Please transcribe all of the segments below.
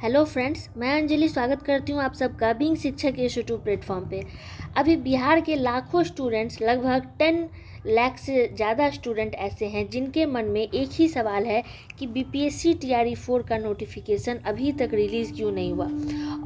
Hello friends, मैं अंजलि स्वागत करती हूँ आप सबका बीइंग शिक्षक इस यूट्यूब प्लेटफॉर्म पे। अभी बिहार के लाखों स्टूडेंट्स, लगभग 10 लाख से ज़्यादा स्टूडेंट ऐसे हैं जिनके मन में एक ही सवाल है कि बीपीएससी टीआरई 4 का नोटिफिकेशन अभी तक रिलीज़ क्यों नहीं हुआ।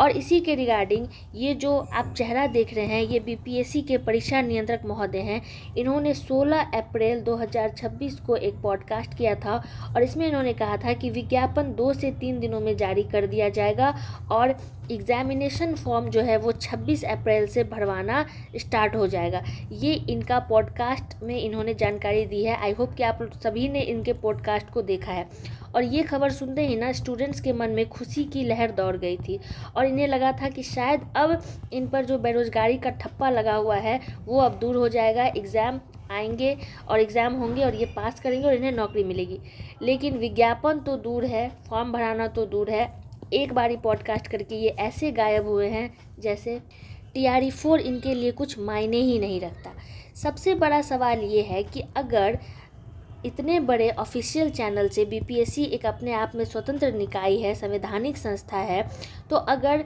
और इसी के रिगार्डिंग ये जो आप चेहरा देख रहे हैं, ये बीपीएससी के परीक्षा नियंत्रक महोदय हैं। इन्होंने 16 अप्रैल 2026 को एक पॉडकास्ट किया था और इसमें इन्होंने कहा था कि विज्ञापन 2 से 3 दिनों में जारी कर दिया जाएगा और एग्जामिनेशन फॉर्म जो है वो 26 अप्रैल से भरवाना स्टार्ट हो जाएगा। ये इनका पॉडकास्ट में इन्होंने जानकारी दी है। आई होप कि आप सभी ने इनके पॉडकास्ट को देखा है। और ये खबर सुनते ही ना स्टूडेंट्स के मन में खुशी की लहर दौड़ गई थी और इन्हें लगा था कि शायद अब इन पर जो बेरोजगारी का ठप्पा लगा हुआ है वो अब दूर हो जाएगा। एग्ज़ाम आएंगे और एग्ज़ाम होंगे और ये पास करेंगे और इन्हें नौकरी मिलेगी। लेकिन विज्ञापन तो दूर है, फॉर्म भराना तो दूर है, एक बारी पॉडकास्ट करके ये ऐसे गायब हुए हैं जैसे टीआरई 4 इनके लिए कुछ मायने ही नहीं रखता। सबसे बड़ा सवाल ये है कि अगर इतने बड़े ऑफिशियल चैनल से बीपीएससी एक अपने आप में स्वतंत्र निकाय है, संवैधानिक संस्था है, तो अगर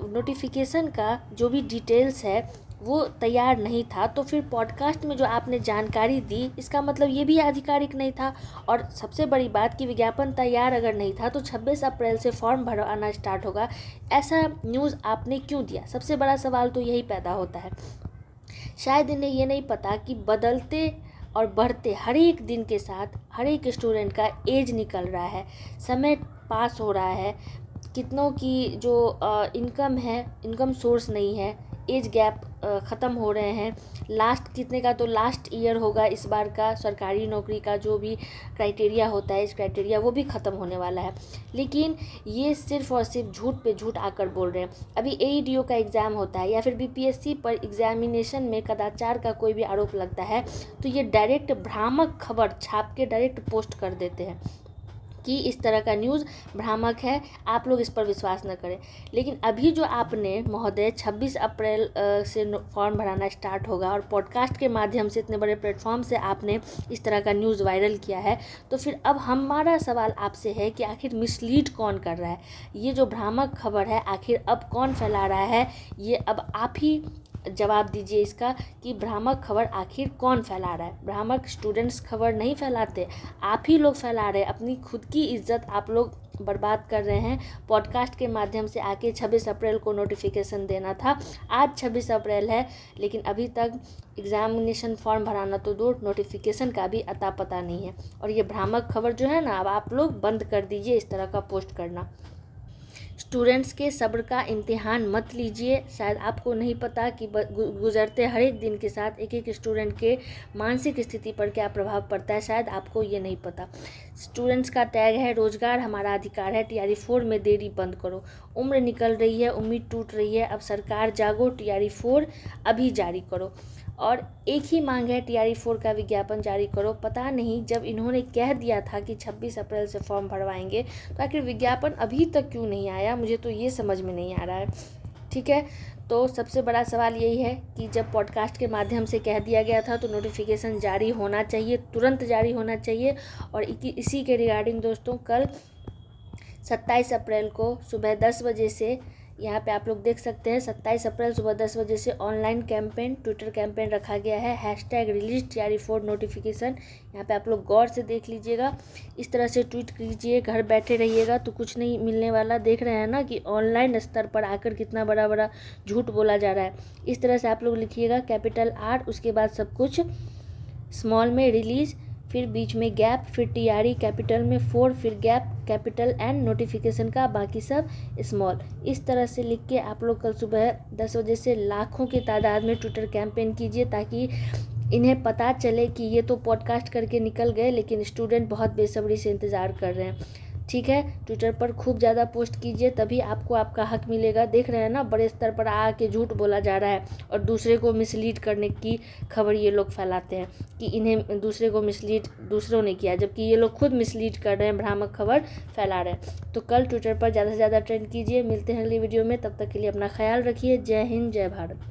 नोटिफिकेशन का जो भी डिटेल्स है वो तैयार नहीं था तो फिर पॉडकास्ट में जो आपने जानकारी दी इसका मतलब ये भी आधिकारिक नहीं था। और सबसे बड़ी बात कि विज्ञापन तैयार अगर नहीं था तो 26 अप्रैल से फॉर्म भरवाना स्टार्ट होगा, ऐसा न्यूज़ आपने क्यों दिया? सबसे बड़ा सवाल तो यही पैदा होता है। शायद इन्हें ये नहीं पता कि बदलते और बढ़ते हर एक दिन के साथ हर एक स्टूडेंट का एज निकल रहा है, समय पास हो रहा है, कितनों की जो इनकम है, इनकम सोर्स नहीं है, एज गैप ख़त्म हो रहे हैं। लास्ट कितने का तो लास्ट ईयर होगा इस बार का सरकारी नौकरी का जो भी क्राइटेरिया होता है, इस क्राइटेरिया वो भी ख़त्म होने वाला है। लेकिन ये सिर्फ़ और सिर्फ झूठ पे झूठ आकर बोल रहे हैं। अभी एईडीओ का एग्ज़ाम होता है या फिर बीपीएससी पर एग्जामिनेशन में कदाचार का कोई भी आरोप लगता है तो ये डायरेक्ट भ्रामक खबर छाप के डायरेक्ट पोस्ट कर देते हैं कि इस तरह का न्यूज़ भ्रामक है, आप लोग इस पर विश्वास न करें। लेकिन अभी जो आपने महोदय 26 अप्रैल से फॉर्म भराना स्टार्ट होगा और पॉडकास्ट के माध्यम से इतने बड़े प्लेटफॉर्म से आपने इस तरह का न्यूज़ वायरल किया है, तो फिर अब हमारा सवाल आपसे है कि आखिर मिसलीड कौन कर रहा है? ये जो भ्रामक खबर है आखिर अब कौन फैला रहा है? ये अब आप ही जवाब दीजिए इसका कि भ्रामक खबर आखिर कौन फैला रहा है। भ्रामक स्टूडेंट्स खबर नहीं फैलाते, आप ही लोग फैला रहे हैं। अपनी खुद की इज्जत आप लोग बर्बाद कर रहे हैं। पॉडकास्ट के माध्यम से आके 26 अप्रैल को नोटिफिकेशन देना था, आज 26 अप्रैल है लेकिन अभी तक एग्जामिनेशन फॉर्म भराना तो दूर, नोटिफिकेशन का भी अता पता नहीं है। और ये भ्रामक खबर जो है ना, अब आप लोग बंद कर दीजिए इस तरह का पोस्ट करना। स्टूडेंट्स के सब्र का इम्तिहान मत लीजिए। शायद आपको नहीं पता कि गुजरते हर एक दिन के साथ एक एक स्टूडेंट के मानसिक स्थिति पर क्या प्रभाव पड़ता है, शायद आपको ये नहीं पता। स्टूडेंट्स का टैग है रोजगार हमारा अधिकार है, टीआरई 4 में देरी बंद करो। उम्र निकल रही है, उम्मीद टूट रही है, अब सरकार जागो, टीआरई 4 अभी जारी करो। और एक ही मांग है, टीआरई 4 का विज्ञापन जारी करो। पता नहीं जब इन्होंने कह दिया था कि 26 अप्रैल से फॉर्म भरवाएंगे तो आखिर विज्ञापन अभी तक क्यों नहीं आया, मुझे तो ये समझ में नहीं आ रहा है। ठीक है, तो सबसे बड़ा सवाल यही है कि जब पॉडकास्ट के माध्यम से कह दिया गया था तो नोटिफिकेशन जारी होना चाहिए, तुरंत जारी होना चाहिए। और इसी के रिगार्डिंग दोस्तों, कल 27 अप्रैल को सुबह 10 बजे से, यहाँ पे आप लोग देख सकते हैं, 27 अप्रैल सुबह 10 बजे से ऑनलाइन कैंपेन, ट्विटर कैंपेन रखा गया है, हैशटैग रिलीज टीआरई 4 नोटिफिकेशन। यहाँ पे आप लोग गौर से देख लीजिएगा, इस तरह से ट्वीट कीजिए। घर बैठे रहिएगा तो कुछ नहीं मिलने वाला। देख रहे हैं ना कि ऑनलाइन स्तर पर आकर कितना बड़ा बड़ा झूठ बोला जा रहा है। इस तरह से आप लोग लिखिएगा कैपिटल R, उसके बाद सब कुछ स्मॉल में रिलीज, फिर बीच में गैप, फिर टीआरई कैपिटल में 4, फिर गैप कैपिटल N, नोटिफिकेशन का बाकी सब स्मॉल। इस तरह से लिख के आप लोग कल सुबह 10 बजे से लाखों की तादाद में ट्विटर कैंपेन कीजिए ताकि इन्हें पता चले कि ये तो पॉडकास्ट करके निकल गए लेकिन स्टूडेंट बहुत बेसब्री से इंतज़ार कर रहे हैं। ठीक है, ट्विटर पर खूब ज़्यादा पोस्ट कीजिए, तभी आपको आपका हक मिलेगा। देख रहे हैं ना, बड़े स्तर पर आके झूठ बोला जा रहा है और दूसरे को मिसलीड करने की खबर ये लोग फैलाते हैं कि इन्हें दूसरे को मिसलीड दूसरों ने किया, जबकि ये लोग खुद मिसलीड कर रहे हैं, भ्रामक खबर फैला रहे हैं। तो कल ट्विटर पर ज़्यादा से ज़्यादा ट्रेंड कीजिए। मिलते हैं अगली वीडियो में, तब तक के लिए अपना ख्याल रखिए। जय हिंद, जय भारत।